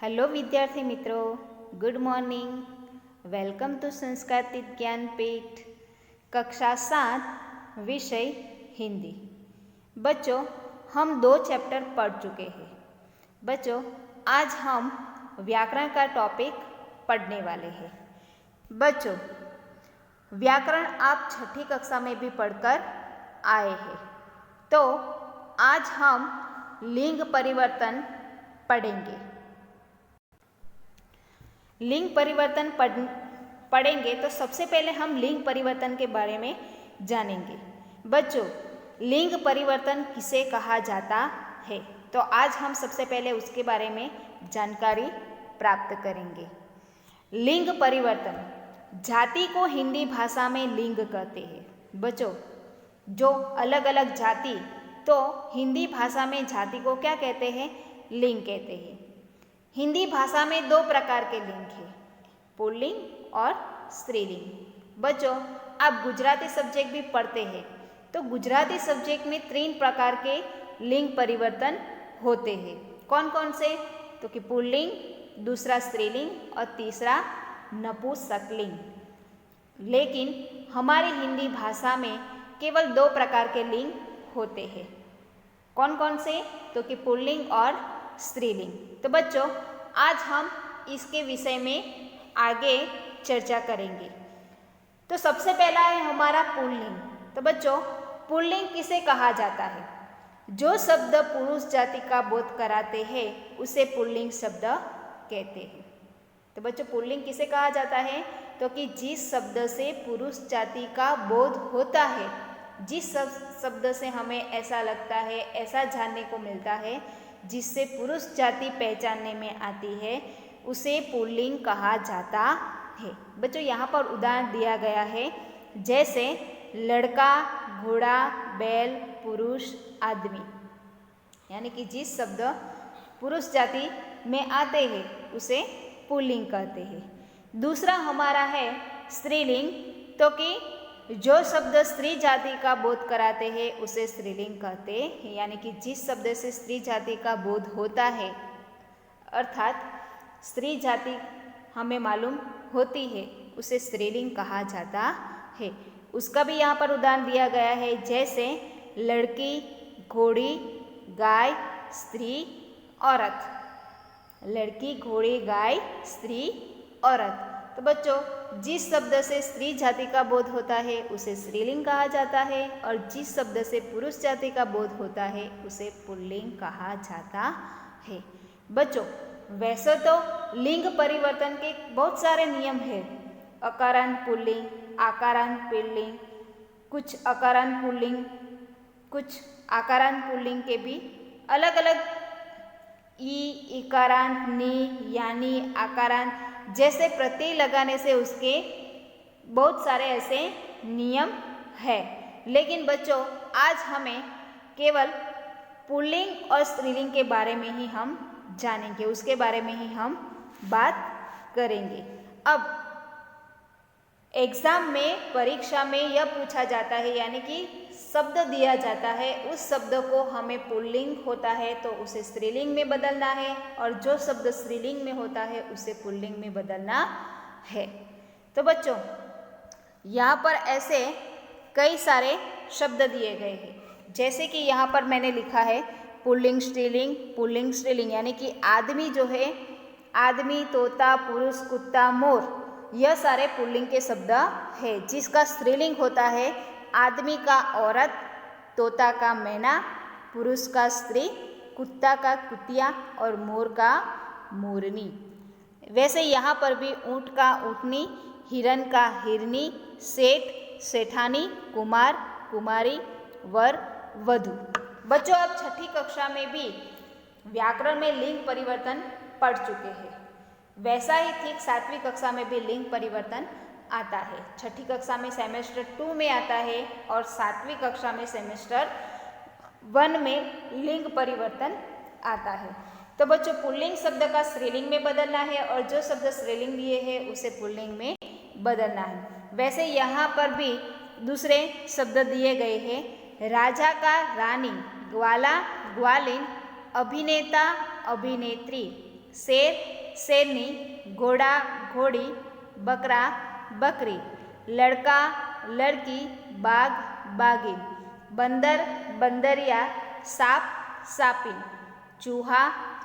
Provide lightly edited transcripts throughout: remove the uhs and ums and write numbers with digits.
Hello विद्यार्थी मित्रों, good morning. Welcome to Sanskaratit Gyanpeeth, कक्षा 7, विषय हिंदी। बच्चों, हम 2 चैप्टर पढ़ चुके हैं। बच्चों, आज हम व्याकरण का टॉपिक पढ़ने वाले हैं। बच्चों, व्याकरण आप 6ठी कक्षा में भी पढ़कर आए हैं, तो आज हम लिंग परिवर्तन पढ़ेंगे। लिंग परिवर्तन पढ़ेंगे तो सबसे पहले हम लिंग परिवर्तन के बारे में जानेंगे। बच्चों, लिंग परिवर्तन किसे कहा जाता है, तो आज हम सबसे पहले उसके बारे में जानकारी प्राप्त करेंगे। लिंग परिवर्तन, जाति को हिंदी भाषा में लिंग कहते हैं। बच्चों, जो अलग अलग जाति, तो हिंदी भाषा में जाति को क्या कहते हैं? लिंग कहते हैं। हिंदी भाषा में 2 प्रकार के लिंग हैं, पुल्लिंग और स्त्रीलिंग। बच्चों, आप गुजराती सब्जेक्ट भी पढ़ते हैं, तो गुजराती सब्जेक्ट में 3 प्रकार के लिंग परिवर्तन होते हैं। कौन कौन से? तो कि पुल्लिंग, दूसरा स्त्रीलिंग और तीसरा नपुंसकलिंग। लेकिन हमारी हिंदी भाषा में केवल 2 प्रकार के लिंग होते हैं। कौन कौन से? तो कि पुल्लिंग और स्त्रीलिंग। तो बच्चों, आज हम इसके विषय में आगे चर्चा करेंगे। तो सबसे पहला है हमारा पुल्लिंग। तो बच्चों, पुल्लिंग किसे कहा जाता है? जो शब्द पुरुष जाति का बोध कराते हैं उसे पुल्लिंग शब्द कहते हैं। तो बच्चों, पुल्लिंग किसे कहा जाता है? तो कि जिस शब्द से पुरुष जाति का बोध होता है, जिस शब्द से हमें ऐसा लगता है, ऐसा जानने को मिलता है, जिससे पुरुष जाति पहचानने में आती है, उसे पुल्लिंग कहा जाता है। बच्चों, यहाँ पर उदाहरण दिया गया है, जैसे लड़का, घोड़ा, बैल, पुरुष, आदमी। यानी कि जिस शब्द पुरुष जाति में आते हैं उसे पुल्लिंग कहते हैं। दूसरा हमारा है स्त्रीलिंग। तो कि जो शब्द स्त्री जाति का बोध कराते हैं उसे स्त्रीलिंग कहते हैं। यानी कि जिस शब्द से स्त्री जाति का बोध होता है, अर्थात स्त्री जाति हमें मालूम होती है, उसे स्त्रीलिंग कहा जाता है। उसका भी यहाँ पर उदाहरण दिया गया है, जैसे लड़की, घोड़ी, गाय, स्त्री, औरत। लड़की, घोड़ी, गाय, स्त्री, औरत। तो बच्चों, जिस शब्द से स्त्री जाति का बोध होता है उसे स्त्रीलिंग कहा जाता है, और जिस शब्द से पुरुष जाति का बोध होता है उसे पुल्लिंग कहा जाता है। बच्चों, वैसे तो लिंग परिवर्तन के बहुत सारे नियम हैं। अकारांत पुल्लिंग, आकारांत पुल्लिंग, कुछ अकारांत पुल्लिंग, कुछ आकारांत पुल्लिंग के भी अलग अलग ई, इकारांत, नि, यानी, आकारांत जैसे प्रत्यय लगाने से उसके बहुत सारे ऐसे नियम है। लेकिन बच्चों, आज हमें केवल पुल्लिंग और स्त्रीलिंग के बारे में ही हम जानेंगे, उसके बारे में ही हम बात करेंगे। अब एग्जाम में, परीक्षा में यह पूछा जाता है, यानी कि शब्द दिया जाता है, उस शब्द को हमें पुल्लिंग होता है तो उसे स्त्रीलिंग में बदलना है, और जो शब्द स्त्रीलिंग में होता है उसे पुल्लिंग में बदलना है। तो बच्चों, यहाँ पर ऐसे कई सारे शब्द दिए गए हैं, जैसे कि यहाँ पर मैंने लिखा है पुल्लिंग स्त्रीलिंग, पुल्लिंग स्त्रीलिंग। यानी कि आदमी जो है, आदमी, तोता, पुरुष, कुत्ता, मोर, यह सारे पुल्लिंग के शब्द है। जिसका स्त्रीलिंग होता है आदमी का औरत, तोता का मैना, पुरुष का स्त्री, कुत्ता का कुतिया और मोर का मोरनी। वैसे यहाँ पर भी ऊँट का ऊँटनी, हिरन का हिरनी, सेठ, सेठानी, कुमार, कुमारी, वर, वधू। बच्चों, अब 6ठी कक्षा में भी व्याकरण में लिंग परिवर्तन पढ़ चुके हैं। वैसा ही ठीक 7वीं कक्षा में भी लिंग परिवर्तन आता है। 6ठी कक्षा में सेमेस्टर 2 में आता है, और 7वीं कक्षा में सेमेस्टर 1 में लिंग परिवर्तन आता है। तो बच्चों, पुल्लिंग शब्द का स्त्रीलिंग में बदलना है, और जो शब्द स्त्रीलिंग लिए है उसे पुल्लिंग में बदलना है। वैसे यहाँ पर भी दूसरे शब्द दिए गए हैं। राजा का रानी, ग्वाला, ग्वालिन, अभिनेता, अभिनेत्री, शेर शेरनी, घोड़ा घोड़ी, बकरा बकरी, लड़का लड़की, बाघ बाघिन, बंदर बंदरिया, सांप सापिन, चूहा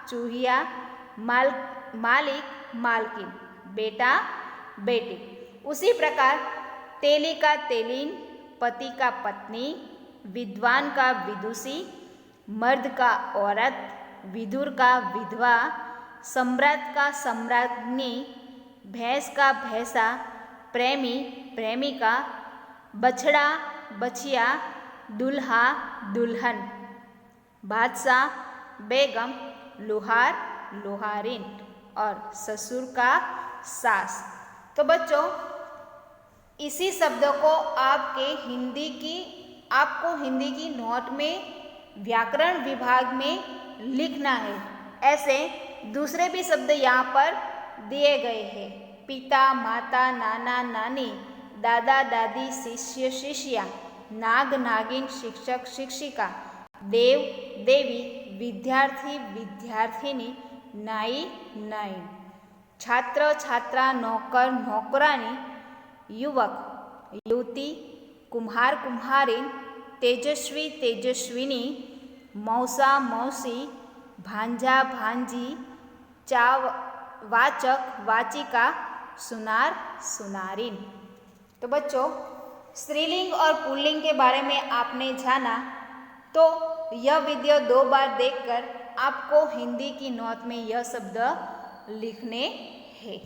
चूहिया, मालिक मालकिन, बेटा बेटी। उसी प्रकार तेली का तेलीन, पति का पत्नी, विद्वान का विदुषी, मर्द का औरत, विदुर का विधवा, सम्राट का सम्राज्ञी, भैंस का भैंसा, प्रेमी प्रेमिका, बछड़ा बछिया, दूल्हा दुल्हन, बादशाह बेगम, लोहार लोहारिन और ससुर का सास। तो बच्चों इसी शब्दों को आपको हिंदी की नोट में व्याकरण विभाग में लिखना है। ऐसे दूसरे भी शब्द यहाँ पर दिए गए हैं। पिता माता, नाना नानी, दादा दादी, शिष्य शिष्या, नाग नागिन, शिक्षक शिक्षिका, देव देवी, विद्यार्थी विद्यार्थिनी, नाई नाइन, छात्र छात्रा, नौकर नौकरानी, युवक युवती, कुम्हार कुम्हारिन, तेजस्वी तेजस्विनी, मौसा मौसी, भांजा भांजी, वाचक वाचिका, सुनार सुनारिन। तो बच्चों स्त्रीलिंग और पुल्लिंग के बारे में आपने जाना, तो यह वीडियो 2 बार देखकर आपको हिंदी की नोट में यह शब्द लिखने हैं।